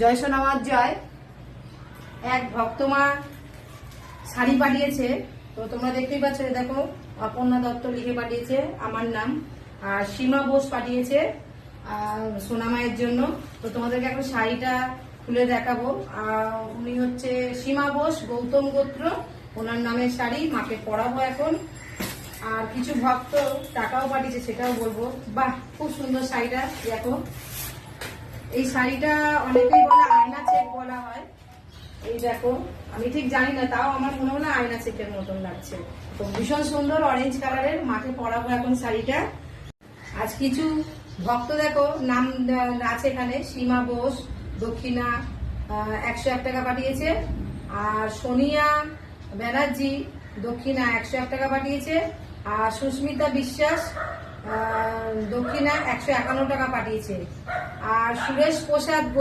জয় সোনামার জয়। এক ভক্তমা শাড়ি পাঠিয়েছে, তো তোমরা দেখতেই পাচ্ছ, দেখো অপর্ণা দত্ত লিখে পাঠিয়েছে আমার নাম। আর সীমা বোস পাঠিয়েছে সোনামায়ের জন্য। তো তোমাদেরকে এখন শাড়িটা খুলে দেখাবো। উনি হচ্ছে সীমা বোস, গৌতম গোত্র, ওনার নামের শাড়ি মাকে পরাবো এখন। আর কিছু ভক্ত টাকাও পাঠিয়েছে, সেটাও বলবো। বাহ, খুব সুন্দর শাড়িটা দেখো। এই শাড়িটা অনেকেই বলে আয়না চেক বলা হয়। এই দেখো, আমি ঠিক জানি না, তাও আমার মনে হয় আয়না চেকের মতন লাগছে। তো ভীষণ সুন্দর অরেঞ্জ কালারের, মাকে পরাবো এখন শাড়িটা। আজ কিছু ভক্ত দেখো নাম আছে এখানে, সীমা বোস দক্ষিণা 101 টাকা পাঠিয়েছে। আর সোনিয়া ব্যানার্জি দক্ষিণা 101 টাকা পাঠিয়েছে। আর সুস্মিতা বিশ্বাস দক্ষিণা 151 টাকা পাঠিয়েছে। আর সুরেশ প্রসাদ